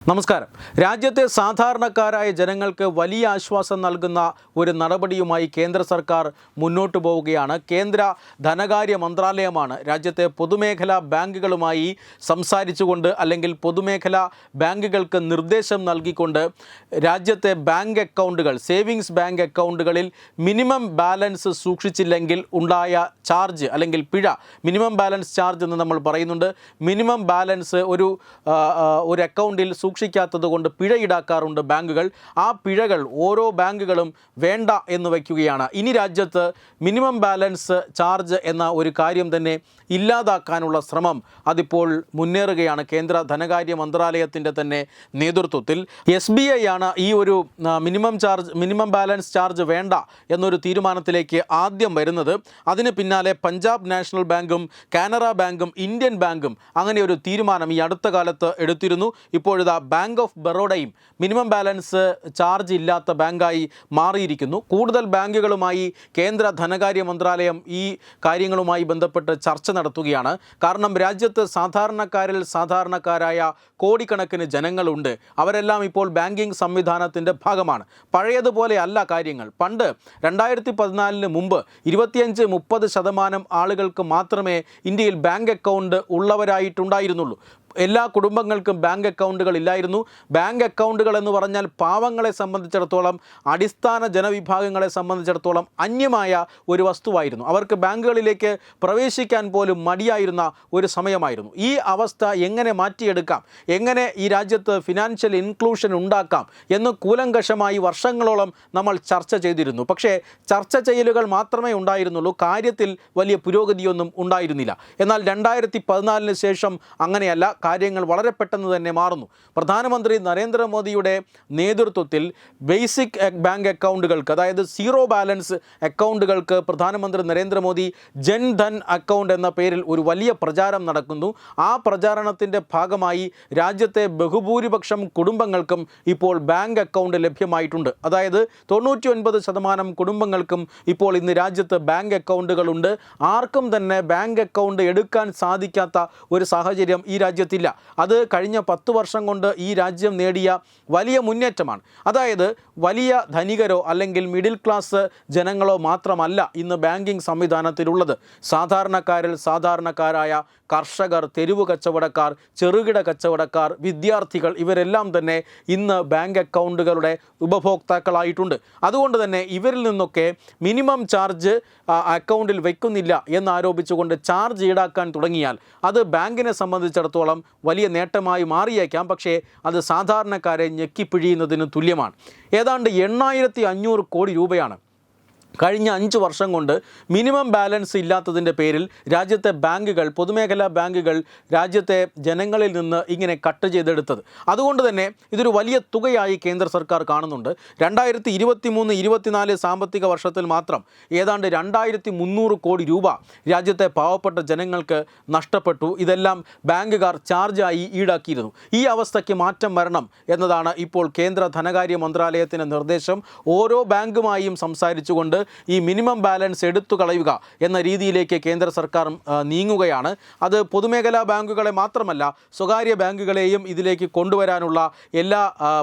നമസ്കാരം. രാജ്യത്തെ സാധാരണക്കാരായ ജനങ്ങൾക്ക് വലിയ ആശ്വാസം നൽകുന്ന ഒരു നടപടിയുമായി കേന്ദ്ര സർക്കാർ മുന്നോട്ട് പോവുകയാണ്. കേന്ദ്ര ധനകാര്യ മന്ത്രാലയമാണ് രാജ്യത്തെ പൊതുമേഖലാ ബാങ്കുകളുമായി സംസാരിച്ചുകൊണ്ട് അല്ലെങ്കിൽ പൊതുമേഖലാ ബാങ്കുകൾക്ക് നിർദ്ദേശം നൽകിക്കൊണ്ട് രാജ്യത്തെ ബാങ്ക് അക്കൗണ്ടുകൾ, സേവിങ്സ് ബാങ്ക് അക്കൗണ്ടുകളിൽ മിനിമം ബാലൻസ് സൂക്ഷിച്ചില്ലെങ്കിൽ ഉണ്ടായ ചാർജ് അല്ലെങ്കിൽ പിഴ, മിനിമം ബാലൻസ് ചാർജ് എന്ന് നമ്മൾ പറയുന്നുണ്ട്. മിനിമം ബാലൻസ് ഒരു അക്കൗണ്ടിൽ സൂക്ഷിക്കാത്തത് കൊണ്ട് പിഴ ഈടാക്കാറുണ്ട് ബാങ്കുകൾ. ആ പിഴകൾ ഓരോ ബാങ്കുകളും വേണ്ട എന്ന് വയ്ക്കുകയാണ്. ഇനി രാജ്യത്ത് മിനിമം ബാലൻസ് ചാർജ് എന്ന ഒരു കാര്യം തന്നെ ഇല്ലാതാക്കാനുള്ള ശ്രമം അതിപ്പോൾ മുന്നേറുകയാണ് കേന്ദ്ര ധനകാര്യ മന്ത്രാലയത്തിൻ്റെ തന്നെ നേതൃത്വത്തിൽ. SBI ആണ് ഈ ഒരു മിനിമം ബാലൻസ് ചാർജ് വേണ്ട എന്നൊരു തീരുമാനത്തിലേക്ക് ആദ്യം വരുന്നത്. അതിന് പിന്നാലെ പഞ്ചാബ് നാഷണൽ ബാങ്കും കാനറ ബാങ്കും ഇന്ത്യൻ ബാങ്കും അങ്ങനെ ഒരു തീരുമാനം ഈ അടുത്ത കാലത്ത് എടുത്തിരുന്നു. ഇപ്പോഴിതാ ബാങ്ക് ഓഫ് ബറോഡയും മിനിമം ബാലൻസ് ചാർജ് ഇല്ലാത്ത ബാങ്കായി മാറിയിരിക്കുന്നു. കൂടുതൽ ബാങ്കുകളുമായി കേന്ദ്ര ധനകാര്യ മന്ത്രാലയം ഈ കാര്യങ്ങളുമായി ബന്ധപ്പെട്ട് ചർച്ച നടത്തുകയാണ്. കാരണം രാജ്യത്ത് സാധാരണക്കാരായ കോടിക്കണക്കിന് ജനങ്ങളുണ്ട്. അവരെല്ലാം ഇപ്പോൾ ബാങ്കിങ് സംവിധാനത്തിൻ്റെ ഭാഗമാണ്. പഴയതുപോലെ അല്ല കാര്യങ്ങൾ. പണ്ട് 2014 മുമ്പ് 25-30% ആളുകൾക്ക് മാത്രമേ ഇന്ത്യയിൽ ബാങ്ക് അക്കൗണ്ട് ഉള്ളവരായിട്ടുണ്ടായിരുന്നുള്ളൂ. എല്ലാ കുടുംബങ്ങൾക്കും ബാങ്ക് അക്കൗണ്ടുകൾ ഇല്ലായിരുന്നു. ബാങ്ക് അക്കൗണ്ടുകൾ എന്ന് പറഞ്ഞാൽ പാവങ്ങളെ സംബന്ധിച്ചിടത്തോളം, അടിസ്ഥാന ജനവിഭാഗങ്ങളെ സംബന്ധിച്ചിടത്തോളം അന്യമായ ഒരു വസ്തുവായിരുന്നു. അവർക്ക് ബാങ്കുകളിലേക്ക് പ്രവേശിക്കാൻ പോലും മടിയായിരുന്ന ഒരു സമയമായിരുന്നു. ഈ അവസ്ഥ എങ്ങനെ മാറ്റിയെടുക്കാം, എങ്ങനെ ഈ രാജ്യത്ത് ഫിനാൻഷ്യൽ ഇൻക്ലൂഷൻ ഉണ്ടാക്കാം എന്ന് കൂലങ്കഷമായി വർഷങ്ങളോളം നമ്മൾ ചർച്ച ചെയ്തിരുന്നു. പക്ഷേ ചർച്ച ചെയ്യലുകൾ മാത്രമേ ഉണ്ടായിരുന്നുള്ളൂ. കാര്യത്തിൽ വലിയ പുരോഗതിയൊന്നും ഉണ്ടായിരുന്നില്ല. എന്നാൽ 2014 ശേഷം അങ്ങനെയല്ല. കാര്യങ്ങൾ വളരെ പെട്ടെന്ന് തന്നെ മാറുന്നു. പ്രധാനമന്ത്രി നരേന്ദ്രമോദിയുടെ നേതൃത്വത്തിൽ ബേസിക് ബാങ്ക് അക്കൗണ്ടുകൾക്ക്, അതായത് സീറോ ബാലൻസ് അക്കൗണ്ടുകൾക്ക് പ്രധാനമന്ത്രി നരേന്ദ്രമോദി ജൻ ധൻ അക്കൗണ്ട് എന്ന പേരിൽ ഒരു വലിയ പ്രചാരം നടക്കുന്നു. ആ പ്രചാരണത്തിൻ്റെ ഭാഗമായി രാജ്യത്തെ ബഹുഭൂരിപക്ഷം കുടുംബങ്ങൾക്കും ഇപ്പോൾ ബാങ്ക് അക്കൗണ്ട് ലഭ്യമായിട്ടുണ്ട്. അതായത് 99% കുടുംബങ്ങൾക്കും ഇപ്പോൾ ഇന്ന് രാജ്യത്ത് ബാങ്ക് അക്കൗണ്ടുകളുണ്ട്. ആർക്കും തന്നെ ബാങ്ക് അക്കൗണ്ട് എടുക്കാൻ സാധിക്കാത്ത ഒരു സാഹചര്യം ഈ രാജ്യത്തില്ല. അത് കഴിഞ്ഞ 10 വർഷം കൊണ്ട് ഈ രാജ്യം നേടിയ വലിയ മുന്നേറ്റമാണ്. അതായത് വലിയ ധനികരോ അല്ലെങ്കിൽ മിഡിൽ ക്ലാസ് ജനങ്ങളോ മാത്രമല്ല ഇന്ന് ബാങ്കിങ് സംവിധാനത്തിലുള്ളത്. സാധാരണക്കാരായ കർഷകർ, തെരുവ് കച്ചവടക്കാർ, ചെറുകിട കച്ചവടക്കാർ, വിദ്യാർത്ഥികൾ, ഇവരെല്ലാം തന്നെ ഇന്ന് ബാങ്ക് അക്കൗണ്ടുകളുടെ ഉപഭോക്താക്കളായിട്ടുണ്ട്. അതുകൊണ്ട് തന്നെ ഇവരിൽ നിന്നൊക്കെ മിനിമം ചാർജ് അക്കൗണ്ടിൽ വയ്ക്കുന്നില്ല എന്നാരോപിച്ചുകൊണ്ട് ചാർജ് ഈടാക്കാൻ തുടങ്ങിയാൽ അത് ബാങ്കിനെ സംബന്ധിച്ചിടത്തോളം വലിയ നേട്ടമായി മാറിയേക്കാം. പക്ഷേ അത് സാധാരണക്കാരെ ഞെക്കിപ്പിഴിയുന്നതിന് തുല്യമാണ്. ഏതാണ്ട് 8,500 കോടി രൂപയാണ് കഴിഞ്ഞ 5 വർഷം കൊണ്ട് മിനിമം ബാലൻസ് ഇല്ലാത്തതിൻ്റെ പേരിൽ രാജ്യത്തെ ബാങ്കുകൾ, പൊതുമേഖലാ ബാങ്കുകൾ രാജ്യത്തെ ജനങ്ങളിൽ നിന്ന് ഇങ്ങനെ കട്ട് ചെയ്തെടുത്തത്. അതുകൊണ്ട് തന്നെ ഇതൊരു വലിയ തുകയായി കേന്ദ്ര സർക്കാർ കാണുന്നുണ്ട്. 2023-24 സാമ്പത്തിക വർഷത്തിൽ മാത്രം ഏതാണ്ട് 2,300 കോടി രൂപ രാജ്യത്തെ പാവപ്പെട്ട ജനങ്ങൾക്ക് നഷ്ടപ്പെട്ടു. ഇതെല്ലാം ബാങ്കുകാർ ചാർജായി ഈടാക്കിയിരുന്നു. ഈ അവസ്ഥയ്ക്ക് മാറ്റം വരണം എന്നതാണ് ഇപ്പോൾ കേന്ദ്ര ധനകാര്യ മന്ത്രാലയത്തിൻ്റെ നിർദ്ദേശം. ഓരോ ബാങ്കുമായും സംസാരിച്ചുകൊണ്ട് ഈ മിനിമം ബാലൻസ് എടുത്തു കളയുക എന്ന രീതിയിലേക്ക് കേന്ദ്ര സർക്കാർ നീങ്ങുകയാണ്. അത് പൊതുമേഖലാ ബാങ്കുകളെ മാത്രമല്ല സ്വകാര്യ ബാങ്കുകളെയും ഇതിലേക്ക് കൊണ്ടുവരാനുള്ള എല്ലാ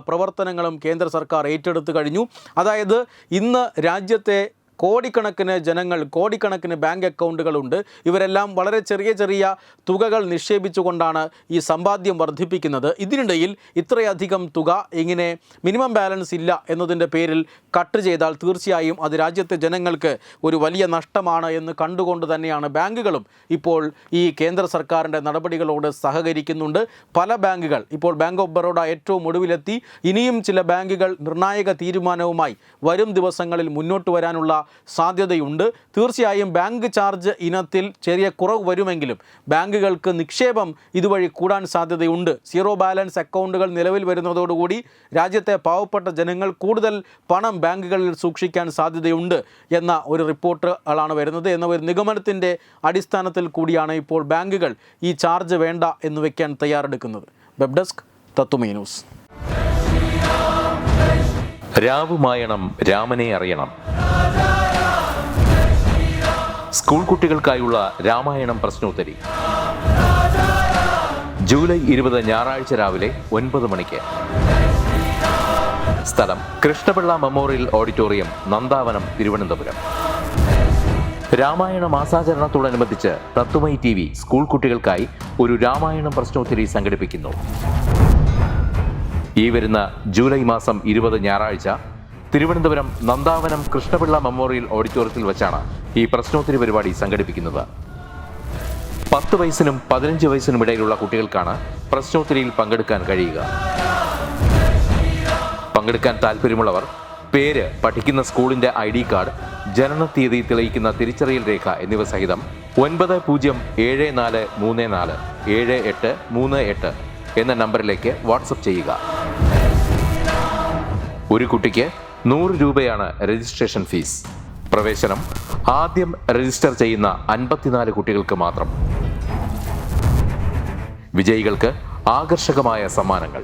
പ്രവർത്തനങ്ങളും കേന്ദ്ര സർക്കാർ ഏറ്റെടുത്തു കഴിഞ്ഞു. അതായത് ഇന്ന് രാജ്യത്തെ കോടിക്കണക്കിന് ജനങ്ങൾ, കോടിക്കണക്കിന് ബാങ്ക് അക്കൗണ്ടുകളുണ്ട്. ഇവരെല്ലാം വളരെ ചെറിയ തുകകൾ നിക്ഷേപിച്ചുകൊണ്ടാണ് ഈ സമ്പാദ്യം വർദ്ധിപ്പിക്കുന്നത്. ഇതിനിടയിൽ ഇത്രയധികം തുക ഇങ്ങനെ മിനിമം ബാലൻസ് ഇല്ല എന്നതിൻ്റെ പേരിൽ കട്ട് ചെയ്താൽ തീർച്ചയായും അത് രാജ്യത്തെ ജനങ്ങൾക്ക് ഒരു വലിയ നഷ്ടമാണ് എന്ന് കണ്ടുകൊണ്ട് തന്നെയാണ് ബാങ്കുകളും ഇപ്പോൾ ഈ കേന്ദ്ര സർക്കാരിൻ്റെ നടപടികളോട് സഹകരിക്കുന്നുണ്ട്. പല ബാങ്കുകൾ ഇപ്പോൾ ബാങ്ക് ഓഫ് ബറോഡ ഏറ്റവും ഒടുവിലെത്തി. ഇനിയും ചില ബാങ്കുകൾ നിർണായക തീരുമാനവുമായി വരും ദിവസങ്ങളിൽ മുന്നോട്ട് വരാനുള്ള സാധ്യതയുണ്ട്. തീർച്ചയായും ബാങ്ക് ചാർജ് ഇനത്തിൽ ചെറിയ കുറവ് വരുമെങ്കിലും ബാങ്കുകൾക്ക് നിക്ഷേപം ഇതുവഴി കൂടാൻ സാധ്യതയുണ്ട്. സീറോ ബാലൻസ് അക്കൗണ്ടുകൾ നിലവിൽ വരുന്നതോടുകൂടി രാജ്യത്തെ പാവപ്പെട്ട ജനങ്ങൾ കൂടുതൽ പണം ബാങ്കുകളിൽ സൂക്ഷിക്കാൻ സാധ്യതയുണ്ട് എന്ന ഒരു റിപ്പോർട്ടുകളാണ് വരുന്നത്. എന്ന ഒരു നിഗമനത്തിൻ്റെ അടിസ്ഥാനത്തിൽ കൂടിയാണ് ഇപ്പോൾ ബാങ്കുകൾ ഈ ചാർജ് വേണ്ട എന്ന് വയ്ക്കാൻ തയ്യാറെടുക്കുന്നത്. വെബ് ഡെസ്ക് തത്തുമൈ ന്യൂസ്. രാവുമായണം രാമനെ അറിയണം. സ്കൂൾ കുട്ടികൾക്കായുള്ള രാമായണം പ്രശ്നോത്തരി. ജൂലൈ 20 ഞായറാഴ്ച രാവിലെ 9 മണിക്ക്. സ്ഥലം കൃഷ്ണപിള്ള മെമ്മോറിയൽ ഓഡിറ്റോറിയം, നന്ദാവനം, തിരുവനന്തപുരം. രാമായണ മാസാചരണത്തോടനുബന്ധിച്ച് തത്വമയി TV സ്കൂൾ കുട്ടികൾക്കായി ഒരു രാമായണം പ്രശ്നോത്തരി സംഘടിപ്പിക്കുന്നു. ഈ വരുന്ന ജൂലൈ മാസം 20 ഞായറാഴ്ച തിരുവനന്തപുരം നന്ദാവനം കൃഷ്ണപിള്ള മെമ്മോറിയൽ ഓഡിറ്റോറിയത്തിൽ വെച്ചാണ് ഈ പ്രശ്നോത്തരി പരിപാടി സംഘടിപ്പിക്കുന്നത്. 10 വയസ്സിനും 15 വയസ്സിനും ഇടയിലുള്ള കുട്ടികൾക്കാണ് പ്രശ്നോത്തരിയിൽ പങ്കെടുക്കാൻ കഴിയുക. പങ്കെടുക്കാൻ താല്പര്യമുള്ളവർ പേര്, പഠിക്കുന്ന സ്കൂളിന്റെ ID കാർഡ്, ജനനത്തീയതി തെളിയിക്കുന്ന തിരിച്ചറിയൽ രേഖ എന്നിവ സഹിതം 9034347838 എന്ന നമ്പറിലേക്ക് വാട്സപ്പ് ചെയ്യുക. ഒരു കുട്ടിക്ക് 100 രൂപയാണ് രജിസ്ട്രേഷൻ ഫീസ്. പ്രവേശനം ആദ്യം രജിസ്റ്റർ ചെയ്യുന്ന 54 കുട്ടികൾക്ക് മാത്രം. വിജയികൾക്ക് ആകർഷകമായ സമ്മാനങ്ങൾ.